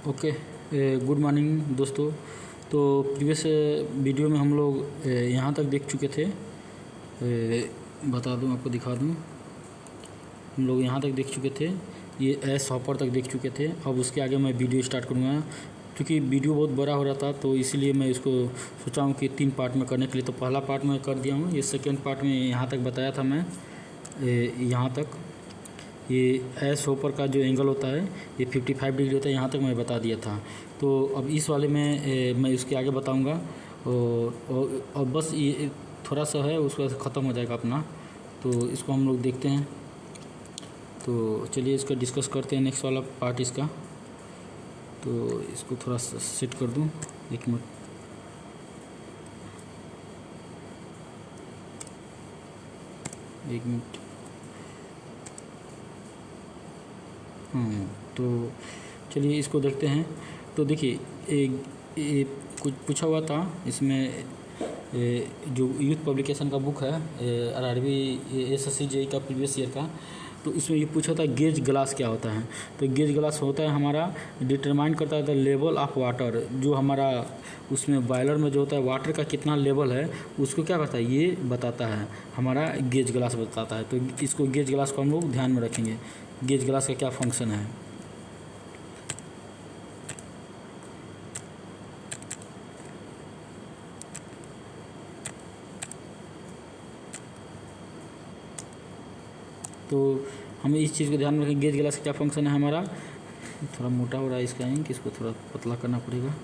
Okay. Good morning दोस्तों। तो previous video में हम लोग यहाँ तक देख चुके थे। बता दूँ, आपको दिखा दूँ, हम लोग यहाँ तक देख चुके थे, ये एस हॉपर तक देख चुके थे। अब उसके आगे मैं वीडियो स्टार्ट करूँगा क्योंकि वीडियो बहुत बड़ा हो रहा था, तो इसीलिए मैं इसको सोचा हूँ कि 3 पार्ट में करने के लिए। तो पहला पार्ट मैं कर दिया हूँ, ये सेकेंड पार्ट में यहाँ तक बताया था मैं। यहाँ तक ये एस होपर का जो एंगल होता है ये 55 डिग्री होता है, यहाँ तक मैं बता दिया था। तो अब इस वाले में मैं इसके आगे बताऊँगा और बस ये थोड़ा सा है, उसके बाद ख़त्म हो जाएगा अपना। तो इसको हम लोग देखते हैं। तो चलिए इसका डिस्कस करते हैं, नेक्स्ट वाला पार्ट इसका। तो इसको थोड़ा सा सेट कर दूँ, 1 मिनट। तो चलिए इसको देखते हैं। तो देखिए एक कुछ पूछा हुआ था इसमें, जो यूथ पब्लिकेशन का बुक है RRB SSC JEE का प्रीवियस ईयर का। तो इसमें ये पूछा था गेज ग्लास क्या होता है। तो गेज ग्लास होता है हमारा, डिटरमाइन करता है द लेवल ऑफ वाटर, जो हमारा उसमें बॉयलर में जो होता है वाटर का कितना लेवल है उसको क्या करता है, ये बताता है हमारा गेज ग्लास बताता है। तो इसको गेज ग्लास को हम लोग ध्यान में रखेंगे, गेज ग्लास का क्या फंक्शन है। तो हमें इस चीज़ को ध्यान में रखें, गेज ग्लास का क्या फंक्शन है हमारा। थोड़ा मोटा हो रहा है इसका इंक, इसको थोड़ा पतला करना पड़ेगा।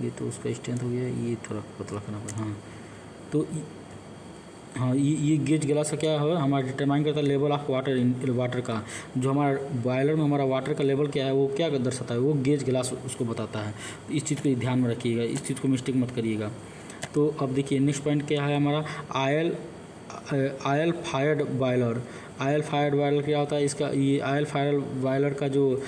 ये तो उसका स्ट्रेंथ हो गया, ये थोड़ा पतला करना पड़ेगा। हाँ, तो हाँ, ये गेज ग्लास का क्या है, हमारा डिटरमाइन करता है लेवल ऑफ वाटर का। जो हमारा बॉयलर में हमारा वाटर का लेवल क्या है, वो क्या दर्शाता है, वो गेज ग्लास उसको बताता है। इस चीज़ को ध्यान में रखिएगा, इस चीज़ को मिस्टेक मत करिएगा। तो अब देखिए नेक्स्ट पॉइंट क्या है हमारा, oil fired boiler. Oil fired boiler क्या होता है इसका, ये आयल फायर्ड बॉयलर का जो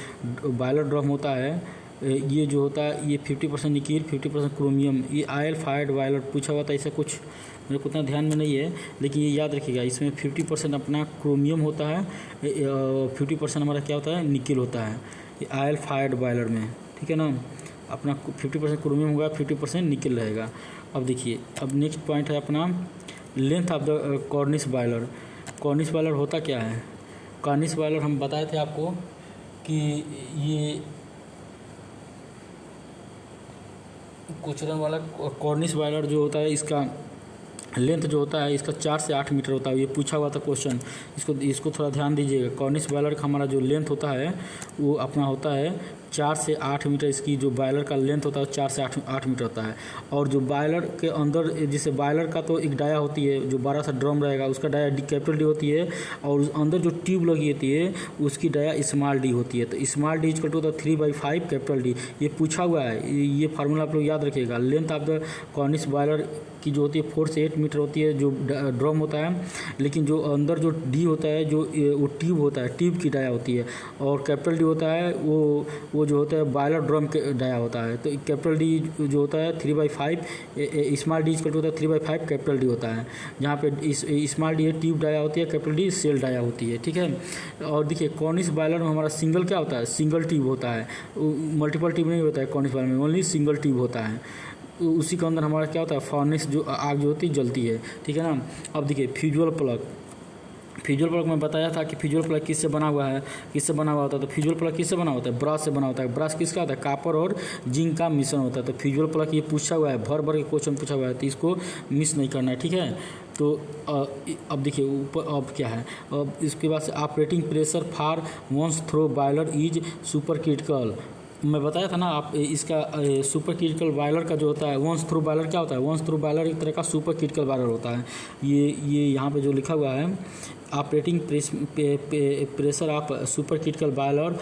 बॉयलर ड्रम होता है, ये जो होता है ये 50% निकिल 50% क्रोमियम। ये आयल फायर्ड बॉयलर पूछा हुआ था, इससे कुछ मेरे को उतना ध्यान में नहीं है, लेकिन ये याद रखिएगा इसमें 50% अपना क्रोमियम होता है, 50% हमारा क्या होता है, निकिल होता है ये आयल फायर्ड बॉयलर में, ठीक है ना। अपना 50% क्रोमियम होगा, 50% निकिल रहेगा। अब देखिए, अब नेक्स्ट पॉइंट है अपना length of the Cornish boiler. Cornish boiler होता क्या है, कॉर्निश बॉयलर हम बताए थे आपको कि ये कोचरन वाला कॉर्निश बॉयलर जो होता है, इसका लेंथ जो होता है इसका 4 से 8 मीटर होता है। ये पूछा हुआ था क्वेश्चन, इसको थोड़ा ध्यान दीजिएगा। कॉर्निश बॉयलर का हमारा जो लेंथ होता है वो अपना होता है 4 से 8 मीटर। इसकी जो बॉयलर का लेंथ होता है 4 से 8 मीटर होता है। और जो बॉयलर के अंदर, जैसे बॉयलर का तो एक डाया होती है, जो बड़ा सा ड्रम रहेगा उसका डाया कैपिटल डी होती है, और अंदर जो ट्यूब लगी होती है उसकी डाया स्मॉल डी होती है। तो small D equal to 3/5 capital D, ये पूछा हुआ है। ये फार्मूला आप लोग याद रखिएगा। Length of the Cornish boiler की जो होती है 4 से 8 मीटर होती है, जो ड्रम होता है। लेकिन जो अंदर जो डी होता है, जो वो ट्यूब होता है, ट्यूब की डाया होती है। और कैपिटल डी होता है वो जो होता है बॉयलर ड्रम के डाया होता है। तो कैपिटल डी जो होता है 3/5, स्मॉल डी इक्वल टू होता है 3/5 कैपिटल डी होता है। जहाँ पे स्मॉल डी ट्यूब डाया होती है, कैपिटल डी सेल डाया होती है, ठीक है। और देखिए कॉर्निश बॉयलर में हमारा सिंगल क्या होता है, सिंगल ट्यूब होता है, मल्टीपल ट्यूब नहीं होता है कॉर्निश बॉयलर में, ओनली सिंगल ट्यूब होता है। उसी के अंदर हमारा क्या होता है, फर्नेस जो आग जो होती है जलती है, ठीक है ना। अब देखिए फ्यूजुअल प्लग में बताया था कि फ्यूजुअल प्लग किससे बना हुआ है, किससे बना हुआ होता है। तो फ्यूजुअल प्लग किससे बना होता है, ब्रश से बना होता है। ब्रश किसका होता है, कॉपर और जिंक का मिश्रण होता है। तो फ्यूजुअल प्लग ये पूछा हुआ है, भर के क्वेश्चन पूछा हुआ है, तो इसको मिस नहीं करना है, ठीक है। तो अब देखिए ऊपर अब क्या है, अब इसके बाद से operating pressure for once through boiler is supercritical. मैं बताया था ना आप, इसका सुपर क्रिटिकल बॉयलर का जो होता है वंस थ्रू बॉयलर क्या होता है, वंस थ्रू बॉयलर एक तरह का सुपर क्रिटिकल बॉयलर होता है। ये यहाँ पे जो लिखा हुआ है, operating pressure of supercritical boiler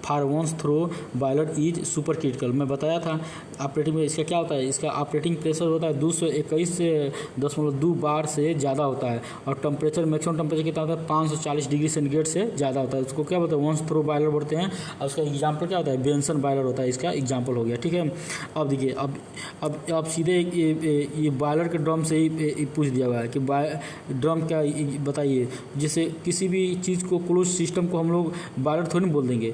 for once through boiler is supercritical. मैं बताया था ऑपरेटिंग में इसका क्या होता है, इसका ऑपरेटिंग प्रेशर होता है 221.2 बार से ज़्यादा होता है, और टेम्परेचर मैक्सिमम टेम्परेचर कितना होता है 540 डिग्री सेंटीग्रेड से ज़्यादा होता है। उसको क्या बोलते हैं, वंस थ्रो बॉयलर बोलते हैं, और उसका एग्जाम्पल क्या होता है, बेंसन बॉयलर होता है, इसका एग्जाम्पल हो गया। ठीक है, अब देखिए, अब सीधे ये बॉयलर के ड्रम से ही पूछ दिया हुआ है कि ड्रम क्या बताइए। जैसे किसी भी चीज़ को क्लोज सिस्टम को हम लोग बॉयलर थोड़ी बोल देंगे,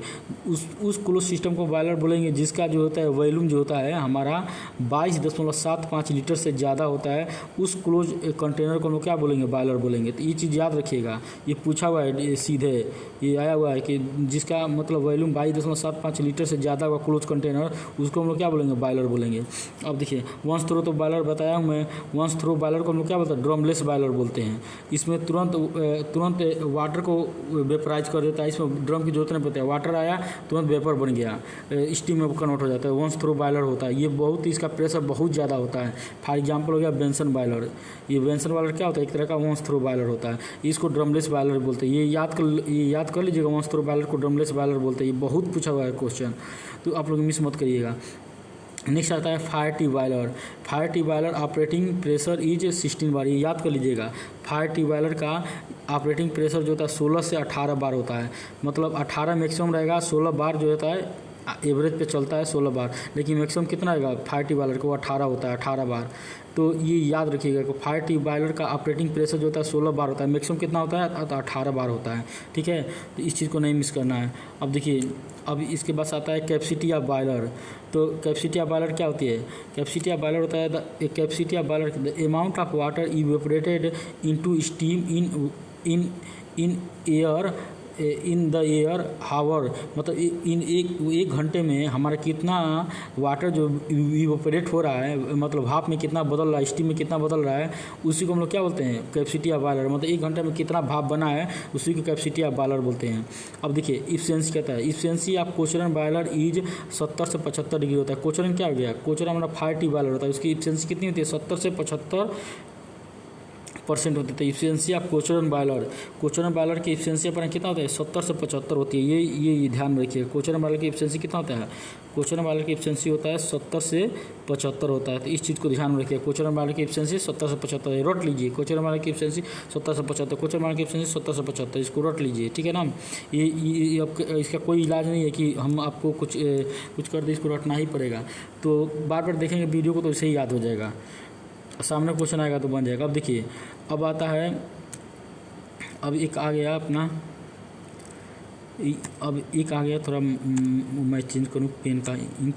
उस क्लोज सिस्टम को बॉयलर बोलेंगे जिसका जो होता है वॉल्यूम जो होता है हमारा 22.75 लीटर से ज़्यादा होता है। उस क्लोज कंटेनर को हम लोग क्या बोलेंगे, बॉयलर बोलेंगे। तो ये चीज़ याद रखिएगा, ये पूछा हुआ है सीधे, ये आया हुआ है कि जिसका मतलब वॉल्यूम 22.75 लीटर से ज़्यादा हुआ क्लोज कंटेनर, उसको हम लोग क्या बोलेंगे, बॉयलर बोलेंगे। अब देखिए, वंस थ्रो तो बॉयलर बताया हूँ मैं, वंस थ्रो बॉयलर को हम लोग क्या बोलते हैं, ड्रमलेस बॉयलर बोलते हैं। इसमें तुरंत वाटर को वेपराइज कर देता है, इसमें ड्रम की जरूरत नहीं पड़ती है, वाटर आया तुरंत वेपर बन गया, स्टीम में कन्वर्ट हो जाता है, वंस थ्रो बॉयलर होता है। ये बहुत, इसका प्रेशर बहुत ज़्यादा होता है। फॉर एग्जांपल हो गया बेंसन बॉयलर। ये बेंसन बॉयलर क्या होता है, एक तरह का वंस थ्रो बॉयलर होता है, इसको ड्रमलेस बॉयलर बोलते हैं। ये याद कर लीजिएगा, वंस थ्रो बॉयलर को ड्रमलेस बॉयलर बोलते हैं। ये बहुत पूछा हुआ है क्वेश्चन, तो आप लोग मिस मत करिएगा। नेक्स्ट आता है fire T boiler. Fire T boiler operating pressure is 16 बार, ये याद कर लीजिएगा। फायर टी बॉयलर का ऑपरेटिंग प्रेशर जो होता है 16 से 18 बार होता है, मतलब 18 मैक्सिमम रहेगा, 16 बार जो होता है एवरेज पे चलता है 16 बार, लेकिन मैक्सिमम कितना रहेगा फायर टी बॉयलर का, वो 18 होता है, 18 बार। तो ये याद रखिएगा कि फायर टी बॉयलर का ऑपरेटिंग प्रेशर जो होता है 16 बार होता है, मैक्सिमम कितना होता है, 18 बार होता है। ठीक है, तो इस चीज़ को नहीं मिस करना है। अब देखिए, अब इसके बाद आता है कैपेसिटी ऑफ बॉयलर। तो कैपेसिटी ऑफ बॉयलर क्या होती है, कैपेसिटी ऑफ बॉयलर होता है capacity of boiler the amount of water evaporated into steam in air in the air hour, मतलब इन एक घंटे में हमारा कितना वाटर जो इवेपोरेट हो रहा है, मतलब भाप में कितना बदल रहा है, स्टीम में कितना बदल रहा है, उसी को हम लोग क्या बोलते हैं, कैपेसिटी ऑफ बॉयलर। मतलब एक घंटे में कितना भाप बना है, उसी को कैपेसिटी ऑफ बॉयलर बोलते हैं। अब देखिए, इफिशिएंसी कहता है, efficiency of Cochran boiler is 70 से 75 डिग्री होता है। कोचरन क्या हो गया, कोचरन हमारा फायर टी बॉयलर होता है, उसकी इफिशिएंसी कितनी होती है, 70 से 75% होती है। इफिशिएंसी ऑफ कोचरन बॉयलर की इफिशिएंसी अपना कितना होता है, 70 से 75 होती है। ये ध्यान में रखिए, कोचरन बॉयलर की इफिशिएंसी कितना होता है, कोचरन बॉयलर की इफिशिएंसी होता है 70 से 75 होता है। तो इस चीज़ को ध्यान में रखिए, कोचरन बॉयलर की इफिशिएंसी 70 से 75 है, रट लीजिए। कोचरन बॉयलर की इफिशिएंसी 70 से 75, कोचरन बॉयलर की इफिशिएंसी 70 से 75, इसको रट लीजिए। ठीक है ना, ये इसका कोई इलाज नहीं है कि हम आपको कुछ कर दे, इसको रटना ही पड़ेगा। तो बार बार देखेंगे वीडियो को तो इसे ही याद हो जाएगा, सामने क्वेश्चन आएगा तो बन जाएगा। अब देखिए, अब आता है, अब एक आ गया अपना, अब एक आ गया, थोड़ा मैं चेंज करूँ पेन का इंक।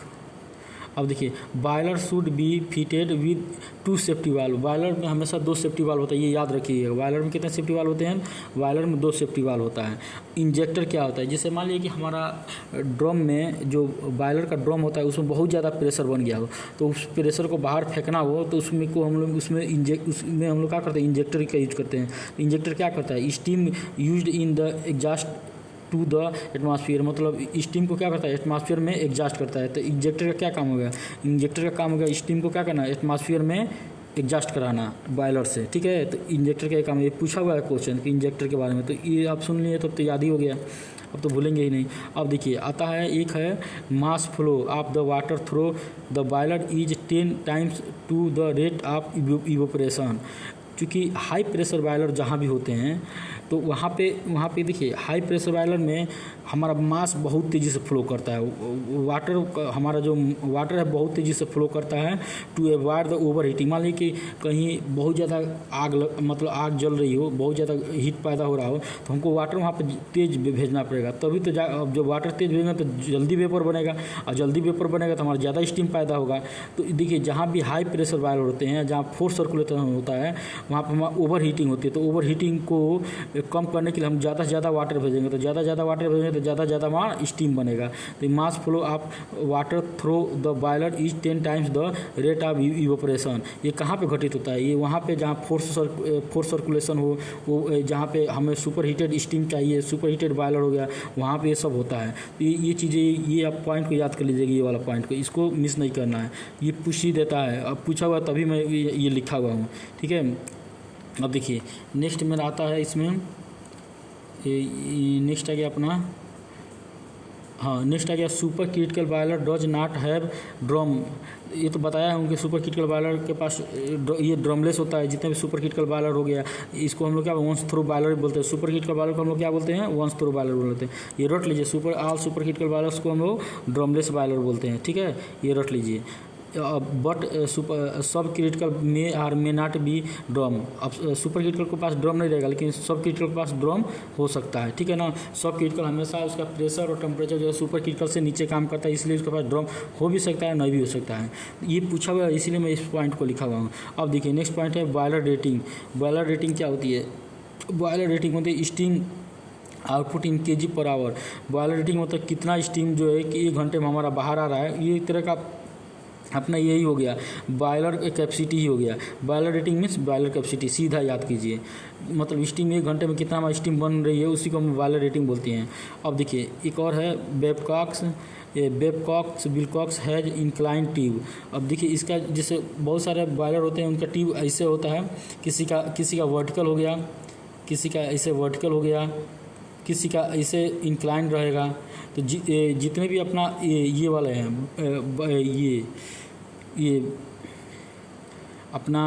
अब देखिए, boiler should be fitted with 2 safety valve. Boiler में हमेशा 2 सेफ्टी वाल्व होता है, ये याद रखिएगा। बॉयलर में कितने सेफ्टी वाल्व होते हैं, बॉयलर में 2 सेफ्टी वाल्व होता है। इंजेक्टर क्या होता है, जैसे मान लीजिए कि हमारा ड्रम में जो बॉयलर का ड्रम होता है उसमें बहुत ज़्यादा प्रेशर बन गया हो, तो उस प्रेशर को बाहर फेंकना हो, तो उसमें हम लोग उसमें हम लोग क्या करते हैं, इंजेक्टर का यूज करते हैं। इंजेक्टर क्या करता है, steam used in the exhaust to the atmosphere, मतलब स्टीम को क्या करता है, एटमॉस्फेयर में एग्जॉस्ट करता है। तो इंजेक्टर का क्या काम हो गया, इंजेक्टर का काम हो गया स्टीम को क्या करना, एटमॉस्फेयर में एग्जॉस्ट कराना बॉयलर से। ठीक है, तो इंजेक्टर का काम है, ये पूछा हुआ है क्वेश्चन कि इंजेक्टर के बारे में, तो ये आप सुन लिए तो याद ही हो गया, अब तो भूलेंगे ही नहीं। अब देखिए, आता है एक है mass flow of the water through the boiler is 10 times to the rate of evaporation. क्योंकि हाई प्रेशर बॉयलर जहाँ भी होते हैं तो वहाँ पे देखिए, हाई प्रेशर बॉयलर में हमारा मास बहुत तेज़ी से फ्लो करता है, हमारा जो वाटर है बहुत तेज़ी से फ्लो करता है to avoid the over heating. मान लीजिए कि कहीं बहुत ज़्यादा मतलब आग जल रही हो, बहुत ज़्यादा हीट पैदा हो रहा हो, तो हमको वाटर वहाँ पर तेज़ भेजना पड़ेगा, तभी तो अब जब वाटर तेज़ भेजेंगे तो जल्दी वेपर बनेगा, और जल्दी वेपर बनेगा तो हमारा ज़्यादा स्टीम पैदा होगा। तो देखिए, जहाँ भी हाई प्रेशर बॉयलर होते हैं, जहाँ फोर्स सर्कुलेशन होता है, वहाँ पर हमारा ओवर हीटिंग होती है। तो ओवर हीटिंग को कम करने के लिए हम ज़्यादा से ज़्यादा वाटर भेजेंगे, तो ज़्यादा वाटर भेजेंगे तो ज़्यादा वहाँ स्टीम बनेगा। तो mass flow of water through the boiler is 10 times the rate of evaporation. ये कहाँ पे घटित होता है, ये वहाँ पे जहाँ फोर्स सर्कुलेशन हो, वो जहाँ पे हमें सुपर हीटेड स्टीम चाहिए, सुपर हीटेड बॉयलर हो गया, वहाँ पे ये सब होता है। तो ये चीज़ें, ये आप पॉइंट को याद कर लीजिएगा, ये वाला पॉइंट को, इसको मिस नहीं करना है, ये पूछ ही देता है। अब पूछा हुआ तभी मैं ये लिखा हुआ हूँ। ठीक है, अब देखिए नेक्स्ट मेरा आता है, इसमें नेक्स्ट आ गया अपना हाँ, नेक्स्ट आ गया super critical boiler does not have drum. ये तो बताया हूँ कि सुपर क्रिटिकल बॉयलर के पास ये ड्रमलेस होता है। जितने भी सुपर क्रिटिकल बॉयलर हो गया, इसको हम लोग क्या वंस थ्रू बॉयलर बोलते हैं। सुपर क्रिटिकल बॉयलर को हम लोग क्या बोलते हैं, वंस थ्रू बॉयलर बोलते हैं। ये रट लीजिए, ऑल सुपर क्रिटिकल बॉयलर्स को हम लोग ड्रमलेस बॉयलर बोलते हैं, ठीक है, ये रट लीजिए। But sub critical may or may not be drum. अब सुपर क्रिटिकल के पास ड्रम नहीं रहेगा, लेकिन सब क्रिटिकल के पास ड्रम हो सकता है, ठीक है ना। सब क्रिटिकल हमेशा उसका प्रेशर और टेम्परेचर जो है सुपर क्रिटिकल से नीचे काम करता है, इसलिए उसके पास ड्रम हो भी सकता है, नहीं भी हो सकता है। ये पूछा हुआ है, इसीलिए मैं इस पॉइंट को लिखा हुआ हूँ। अब देखिए नेक्स्ट पॉइंट है बॉयलर रेटिंग। बॉयलर रेटिंग क्या होती है? बॉयलर रेटिंग होती है स्टीम आउटपुट इन KG per hour. Boiler rating मतलब कितना स्टीम जो है कि 1 घंटे में हमारा बाहर आ रहा है। ये एक तरह का अपना यही हो गया, बॉयलर कैपेसिटी ही हो गया। Boiler rating means boiler capacity, सीधा याद कीजिए। मतलब स्टीम 1 घंटे में कितना हमारी स्टीम बन रही है, उसी को हम बॉयलर रेटिंग बोलते हैं। अब देखिए एक और है बेबकॉक्स विलकॉक्स हैज इंक्लाइन ट्यूब। अब देखिए इसका जैसे बहुत सारे बॉयलर होते हैं, उनका ट्यूब ऐसे होता है, किसी का वर्टिकल हो गया, किसी का ऐसे वर्टिकल हो गया, किसी का ऐसे इंक्लाइन रहेगा। तो जितने भी अपना ये वाले हैं, ये अपना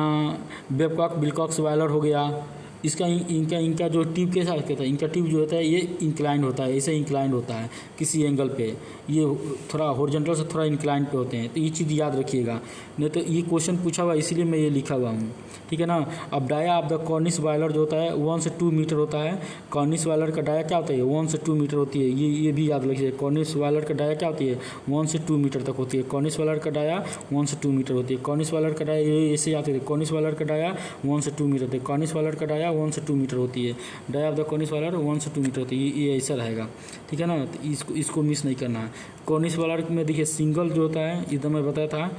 बेबकॉक विलकॉक्स बॉयलर हो गया, इनका जो ट्यूब के साथ कहता है, इनका ट्यूब जो होता है ये इंक्लाइंड होता है, ऐसे इंक्लाइंड होता है किसी एंगल पे। ये थोड़ा हॉरिजॉन्टल से थोड़ा इंक्लाइंड पे होते हैं, तो ये चीज़ याद रखिएगा, नहीं तो ये क्वेश्चन पूछा हुआ इसीलिए मैं ये लिखा हुआ हूँ, ठीक है ना। अब dia of the Cornish boiler जो होता है 1 से 2 मीटर होता है। कॉर्निश बॉयलर का डाया क्या होता है, 1 से 2 मीटर होती है। ये भी याद रखिए, कॉर्निश बॉयलर का डाया क्या होती है, 1 से 2 मीटर तक होती है। कॉर्निश बॉयलर का डाया 1 से 2 मीटर होती है। कॉर्निश बॉयलर का डाया ये ऐसे याद रखिए, कॉर्निश बॉयलर का डाया 1 से 2 मीटर होती है। कॉर्निश बॉयलर का डाया 1 से 2 मीटर होती है। Dia of the Cornish boiler 1 से 2 मीटर होती है। ये ऐसा रहेगा, ठीक है ना। तो इसको मिस नहीं करना है। कॉर्निश बॉयलर में देखिए सिंगल जो होता है, इधर मैं बताया था,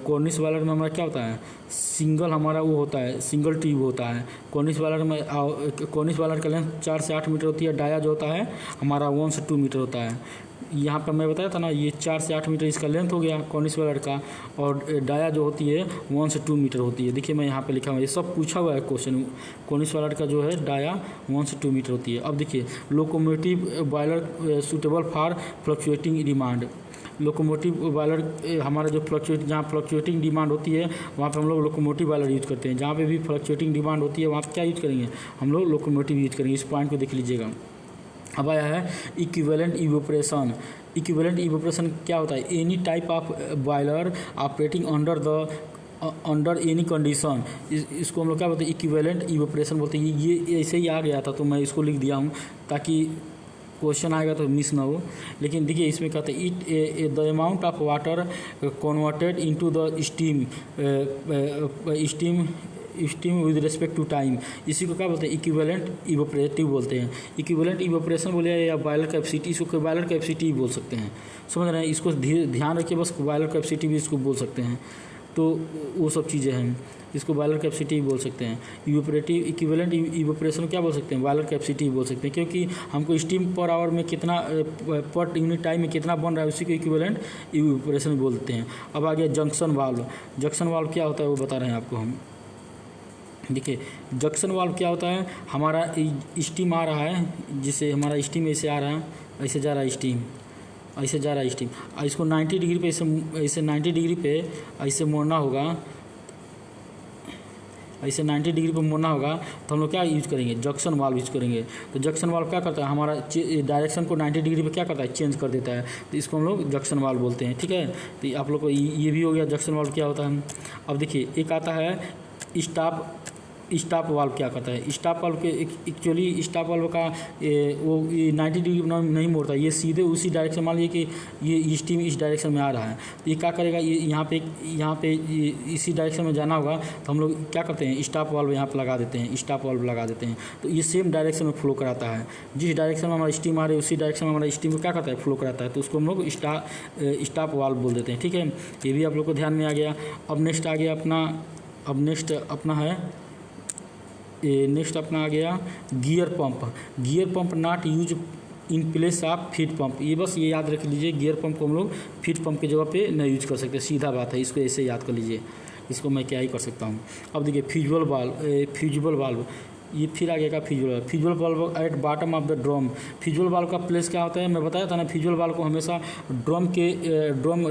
कॉर्निश बॉयलर में हमारा क्या होता है, सिंगल हमारा वो होता है, सिंगल ट्यूब होता है। कॉर्निश बॉयलर का लेंथ 4 से 8 मीटर होती है। डाया जो होता है हमारा 1 से 2 मीटर होता है। यहाँ पर मैं बताया था ना, ये 4 से 8 मीटर इसका लेंथ हो गया कॉर्निश बॉयलर का, और डाया जो होती है 1 से 2 मीटर होती है। देखिए मैं यहाँ पे लिखा हुआ है, ये सब पूछा हुआ है क्वेश्चन। कॉर्निश बॉयलर का जो है डाया 1 से 2 मीटर होती है। अब देखिए locomotive boiler suitable for fluctuating demand. Locomotive boiler हमारा जो जहाँ फ्लक्चुएटिंग डिमांड होती है वहाँ पे हम लोग लोकोमोटिव बॉयलर यूज़ करते हैं। जहाँ पे भी फ्लक्चुएटिंग डिमांड होती है वहाँ पे क्या यूज़ करेंगे, हम लोग लोकोमोटिव यूज़ करेंगे। इस पॉइंट को देख लीजिएगा। अब आया है इक्विवेलेंट इवेपोरेशन। इक्विवेलेंट इवेपोरेशन क्या होता है, any type of boiler operating under any condition, इसको हम लोग क्या बोलते हैं, इक्विवेलेंट इवेपोरेशन बोलते हैं। ये ऐसे ही आ गया था तो मैं इसको लिख दिया हूँ ताकि क्वेश्चन आएगा तो मिस ना हो। लेकिन देखिए इसमें कहते हैं it the amount of water converted into the steam with respect to time. इसी को क्या बोलते हैं, इक्विवेलेंट इवेपोरेटिव बोलते हैं। इक्विवेलेंट इवेपोरेशन बोले या बॉयलर कैपेसिटी, इसको बॉयलर कैपेसिटी बोल सकते हैं। समझ रहे हैं, इसको ध्यान रखिए, बस बॉयलर कैपेसिटी भी इसको बोल सकते हैं। तो वो सब चीज़ें हैं, इसको बॉयलर कैपेसिटी बोल सकते हैं। इवेपोरेटिव इक्विवेलेंट इवेपोरेशन क्या बोल सकते हैं, बॉयलर कैपेसिटी बोल सकते हैं, क्योंकि हमको स्टीम पर आवर में कितना पर यूनिट टाइम में कितना बन रहा है उसी को इक्विवेलेंट इवेपोरेशन बोलते हैं। अब आ गया जंक्शन वाल्व। जंक्शन वाल्व क्या होता है वो बता रहे हैं आपको हम। देखिए जंक्शन वाल्व क्या होता है, हमारा स्टीम आ रहा है, जिससे हमारा स्टीम ऐसे आ रहा है, ऐसे जा रहा है स्टीम, ऐसे जा रहा है स्टीम, इसको 90 डिग्री पे ऐसे 90 डिग्री पे ऐसे मोड़ना होगा, ऐसे 90 डिग्री पे मोड़ना होगा। तो हम लोग क्या यूज़ करेंगे, जंक्शन वाल्व यूज़ करेंगे। तो जंक्शन वाल्व क्या करता है, हमारा डायरेक्शन को 90 डिग्री पे क्या करता है, चेंज कर देता है। तो इसको हम लोग जंक्शन वाल्व बोलते हैं, ठीक है। तो आप लोग को ये भी हो गया जंक्शन वाल्व क्या होता है। अब देखिए एक आता है स्टॉप वाल्व क्या करता है। स्टॉप वाल्व के एक्चुअली स्टॉप वाल्व का वो 90 डिग्री नहीं मोड़ता, ये सीधे उसी डायरेक्शन, मान लीजिए कि ये स्टीम इस डायरेक्शन में आ रहा है, तो ये क्या करेगा, ये यहाँ पे इसी डायरेक्शन में जाना होगा। तो हम लोग क्या करते हैं, स्टॉप वाल्व यहाँ पर लगा देते हैं, स्टॉप वाल्व लगा देते हैं। तो ये सेम डायरेक्शन में फ्लो कराता है, जिस डायरेक्शन में हमारा स्टीम आ रही है उसी डायरेक्शन में हमारा स्टीम क्या करता है, फ्लो कराता है। तो उसको हम लोग स्टॉप वाल्व बोल देते हैं, ठीक है। ये भी आप लोग को ध्यान में आ गया। अब नेक्स्ट आ गया नेक्स्ट अपना आ गया gear pump. Gear pump not use in place of feed pump. ये बस ये याद रख लीजिए, गियर पंप को हम लोग फीड पंप की जगह पे नहीं यूज कर सकते, सीधा बात है, इसको ऐसे याद कर लीजिए। इसको मैं क्या ही कर सकता हूँ। अब देखिए फ्यूजिबल वाल्व। ये फिर आ गया fusible valve at bottom of the drum. Fusible valve का प्लेस क्या होता है, मैं बताया था ना, फ्यूजल वाल्व को हमेशा ड्रम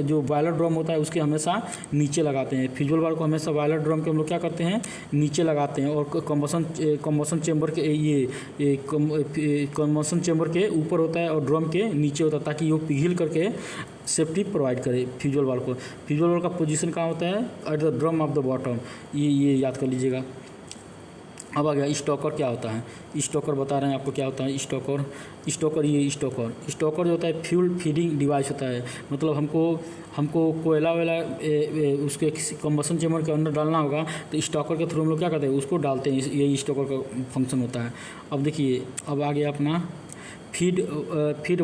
जो बॉयलर ड्रम होता है उसके हमेशा नीचे लगाते हैं। फ्यूजल वाल्व को हमेशा बॉयलर ड्रम के हम लोग क्या करते हैं, नीचे लगाते हैं। और कम्बसन चेंबर के ये कम्बसन चेंबर के ऊपर होता है और ड्रम के नीचे होता है, ताकि वो पिघल करके सेफ्टी प्रोवाइड करे फ्यूजल वाल्व को। फ्यूजल वाल्व का पोजीशन कहाँ होता है, at the drum of the bottom, ये याद कर लीजिएगा। अब आ गया स्टोकर क्या होता है, स्टोकर बता रहे हैं आपको क्या होता है स्टोकर। ये स्टोकर जो होता है फ्यूल फीडिंग डिवाइस होता है। मतलब हमको कोयला वेला उसके कम्बसन चेंबर के अंदर डालना होगा तो स्टोकर के थ्रू हम लोग क्या करते हैं, उसको डालते हैं। यही स्टोकर का फंक्शन होता है। अब देखिए, अब आ गया अपना feed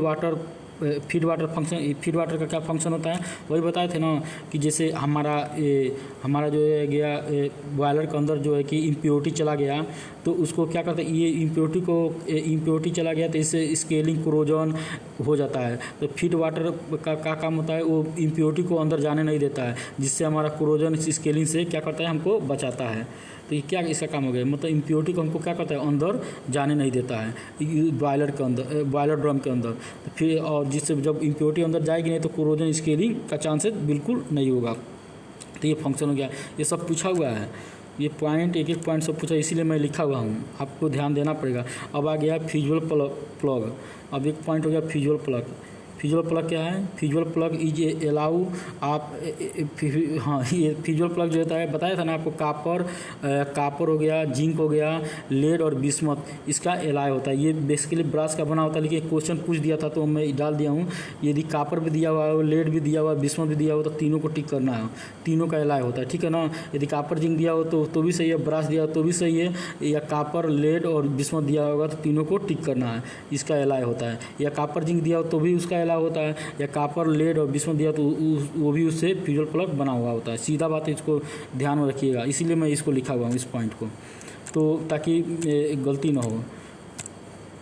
water function. Feed water का क्या फंक्शन होता है, वही बताए थे ना कि जैसे हमारा जो है गया बॉयलर के अंदर जो है कि इम्प्योरिटी चला गया, तो उसको क्या करते हैं, ये इम्प्योरिटी चला गया तो इससे स्केलिंग क्रोजन हो जाता है। तो फीड वाटर का काम होता है, वो इम्प्योरिटी को अंदर जाने नहीं देता है, जिससे हमारा क्रोजन स्केलिंग से क्या करता है, हमको बचाता है। तो ये क्या इसका काम हो गया, मतलब इम्प्योरिटी को हमको क्या करता है, अंदर जाने नहीं देता है बॉयलर के अंदर, बॉयलर ड्रम के अंदर। तो फिर और जिससे जब इम्प्योरिटी अंदर जाएगी नहीं तो क्रोजन स्केलिंग का चांसेस बिल्कुल नहीं होगा। तो ये फंक्शन हो गया, ये सब पूछा हुआ है, ये पॉइंट एक पॉइंट सब पूछा, इसीलिए मैं लिखा हुआ हूँ, आपको ध्यान देना पड़ेगा। अब आ गया फ्यूजल प्लग। अब एक पॉइंट हो गया फ्यूजल प्लग। फ्यूजल प्लग क्या है, फ्यूजल प्लग इज अलाउ आप हाँ, ये फ्यूजल प्लग जो होता है बताया था ना आपको, कापर हो गया, जिंक हो गया, लेड और बिस्मथ, इसका एलाय होता है। ये बेसिकली ब्रास का बना होता है, लेकिन क्वेश्चन पूछ दिया था तो मैं डाल दिया हूँ। यदि कापर भी दिया हुआ है, लेड भी दिया हुआ है, बिस्मथ भी दिया हुआ, तो तीनों को टिक करना है, तीनों का एलाय होता है, ठीक है ना। यदि कापर जिंक दिया हो तो भी सही है, ब्रास दिया हो तो भी सही है, या कापर लेड और बिस्मथ दिया होगा तो तीनों को टिक करना है, इसका एलाय होता है। या कापर जिंक दिया हो तो भी उसका एलाय होता है, या कापर लेड और बिस्मथ दिया तो वो भी उससे फ्यूजल प्लग बना हुआ होता है। सीधा बात है, इसको ध्यान में रखिएगा, इसीलिए मैं इसको लिखा हुआ हूँ इस पॉइंट को, तो ताकि गलती ना हो,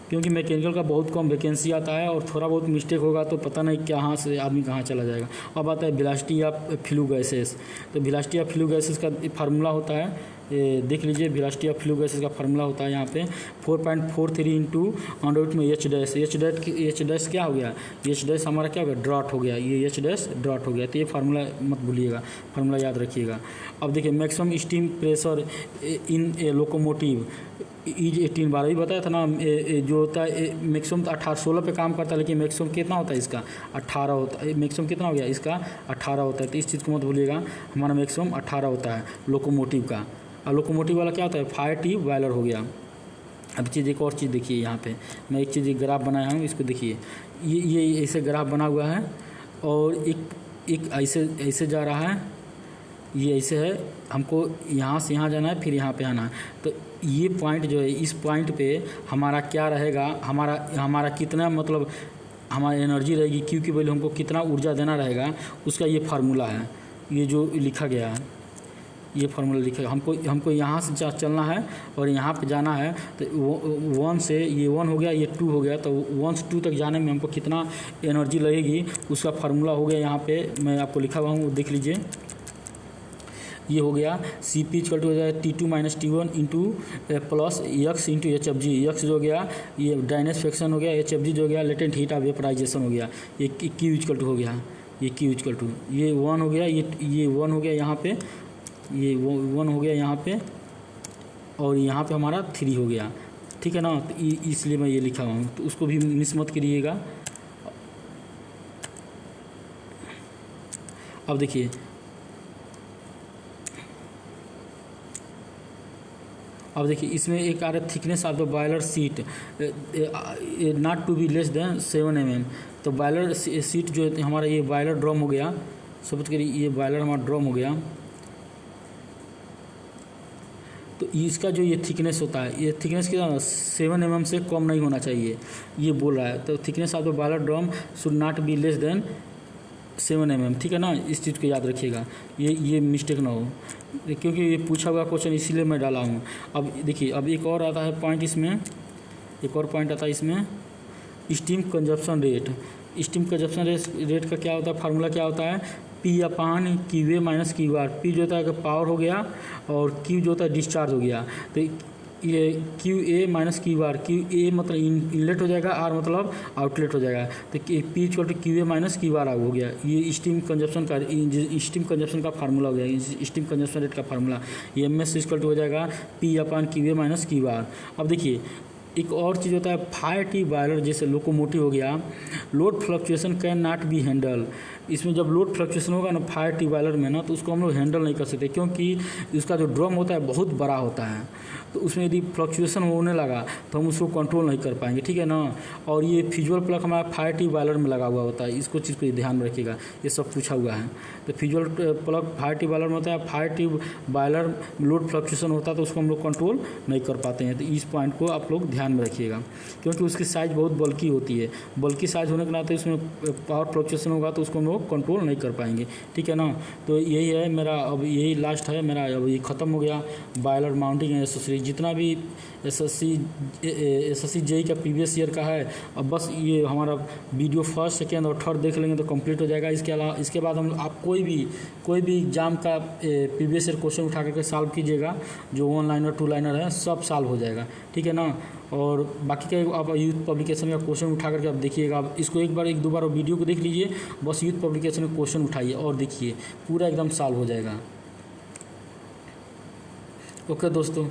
क्योंकि मैकेनिकल का बहुत कम वैकेंसी आता है और थोड़ा बहुत मिस्टेक होगा तो पता नहीं कहाँ से आदमी कहाँ चला जाएगा। अब आता है वेलोसिटी ऑफ फ्लू गैसेस। तो वेलोसिटी ऑफ फ्लू गैसेस का फार्मूला होता है, देख लीजिए, वेलोसिटी ऑफ फ्लू गैसेस का फार्मूला होता है यहाँ पे 4.43 इंटू अंडर में एच डैश क्या हो गया, एच डैश हमारा क्या हो गया, ड्रॉट हो गया, ये एच डैश ड्रॉट हो गया। तो ये फार्मूला मत भूलिएगा, फार्मूला याद रखिएगा। अब देखिए, maximum steam pressure in A locomotive is 18 बार, भी बताया था ना, जो होता है मैक्सिमम 16 पे काम करता है, लेकिन मैक्सिमम कितना होता है इसका, 18 होता है। मैक्सिमम कितना हो गया इसका, 18 होता है। तो इस चीज़ को मत भूलिएगा, हमारा मैक्सिमम 18 होता है लोकोमोटिव का। और लोकोमोटिव वाला क्या होता है, फायर ट्यूब बॉयलर हो गया। अब चीज़ एक और चीज़ देखिए, यहाँ पे मैं एक चीज़ ग्राफ बनाया हूँ, इसको देखिए, ये ऐसे ग्राफ बना हुआ है और एक ऐसे जा रहा है, ये ऐसे है, हमको यहाँ से यहाँ जाना है, फिर यहाँ पे आना है। तो ये पॉइंट जो है, इस पॉइंट पे हमारा क्या रहेगा, हमारा कितना मतलब हमारी एनर्जी रहेगी, क्योंकि पहले हमको कितना ऊर्जा देना रहेगा, उसका ये फार्मूला है, ये जो लिखा गया है, ये फार्मूला लिखा। हमको यहाँ से चलना है और यहाँ पे जाना है, तो 1 से ये 1 हो गया, ये 2 हो गया, तो 1 से 2 तक जाने में हमको कितना एनर्जी लगेगी, उसका फार्मूला हो गया। यहाँ पे मैं आपको लिखा हुआ हूँ, देख लीजिए, ये हो गया CP इक्वल टू हो जाएगा T2 minus T1 into plus x into HFG। X जो हो गया ये डायनेस फ्रैक्शन हो गया, HFG जो हो गया लेटेंट हीट ऑफ वेपराइजेशन हो गया, ये Q इक्वल टू हो गया, ये Q इक्वल टू ये 1 हो गया, ये 1 हो गया यहाँ पे, ये 1 हो गया यहाँ पे, और यहाँ पे हमारा 3 हो गया, ठीक है ना। तो इसलिए मैं ये लिखा हुआ हूँ, तो उसको भी मिस मत करिएगा। अब देखिए, इसमें एक आ रहा है thickness of the boiler sheet not to be less than 7 mm। तो बॉयलर सीट जो हमारा ये बॉयलर ड्रम हो गया, समझ करिए, ये बॉयलर हमारा ड्रम हो गया, तो इसका जो ये थिकनेस होता है, ये थिकनेस कितना 7 mm से कम नहीं होना चाहिए, ये बोल रहा है। तो thickness of the boiler drum should not be less than 7 mm, ठीक है ना। इस चीज़ को याद रखिएगा, ये मिस्टेक ना हो, क्योंकि ये पूछा हुआ क्वेश्चन इसीलिए मैं डाला हूँ। अब देखिए, अब एक और आता है पॉइंट, इसमें एक और पॉइंट आता है इसमें, steam consumption rate. Steam consumption rate का क्या होता है, फार्मूला क्या होता है, P/QA माइनस QR। P जो होता है पावर हो गया और Q जो होता है डिस्चार्ज हो गया। तो ये Q A minus Q are, Q A मतलब इनलेट हो जाएगा, आर मतलब आउटलेट हो जाएगा, तो P equal to Q A minus Q R हो गया। ये स्टीम कंजप्शन का फार्मूला हो गया, स्टीम कंजप्शन रेट का फार्मूला। ये एम एस इक्वल टू हो जाएगा P upon Q A minus Q R. अब देखिए एक और चीज़ होता है फायर टी बॉयलर, जैसे लोकोमोटिव हो गया, load fluctuation can not be handle. इसमें जब लोड फ्लक्चुएशन होगा ना फायर टी बॉयलर में ना, तो उसको हम लोग हैंडल नहीं कर सकते, क्योंकि उसका जो ड्रम होता है बहुत बड़ा होता है, तो उसमें यदि फ्लक्चुएशन होने लगा तो हम उसको कंट्रोल नहीं कर पाएंगे, ठीक है ना। और ये फ्यूजुअल प्लग हमारा फायर टी बॉयलर में लगा हुआ होता है, इसको चीज़ को ध्यान में रखिएगा, ये सब पूछा हुआ है। तो फ्यूजुअल प्लग फायर टी बॉयलर में होता है, fire T boiler load fluctuation होता है तो उसको हम लोग कंट्रोल नहीं कर पाते हैं। तो इस पॉइंट को आप लोग ध्यान में रखिएगा, क्योंकि उसकी साइज़ बहुत बल्की होती है, बल्की साइज़ होने के नाते उसमें पावर फ्लक्चुएशन होगा तो उसको हम लोग कंट्रोल नहीं कर पाएंगे, ठीक है ना। तो यही है मेरा, अब यही लास्ट है मेरा, अब ये ख़त्म हो गया बॉयलर माउंटिंग एसेसरी। जितना भी एसएससी जेई का प्रीवियस ईयर का है, अब बस ये हमारा वीडियो फर्स्ट सेकेंड और थर्ड देख लेंगे तो कंप्लीट हो जाएगा। इसके अलावा इसके बाद हम आप कोई भी एग्जाम का प्रीवियस ईयर क्वेश्चन उठा करके सॉल्व कीजिएगा, जो 1 लाइनर 2 लाइनर है सब सॉल्व हो जाएगा, ठीक है ना। और बाकी का आप यूथ पब्लिकेशन का क्वेश्चन उठा करके आप देखिएगा, आप इसको एक दो बार वीडियो को देख लीजिए, बस यूथ पब्लिकेशन का क्वेश्चन उठाइए और देखिए पूरा एकदम सॉल्व हो जाएगा। ओके दोस्तों।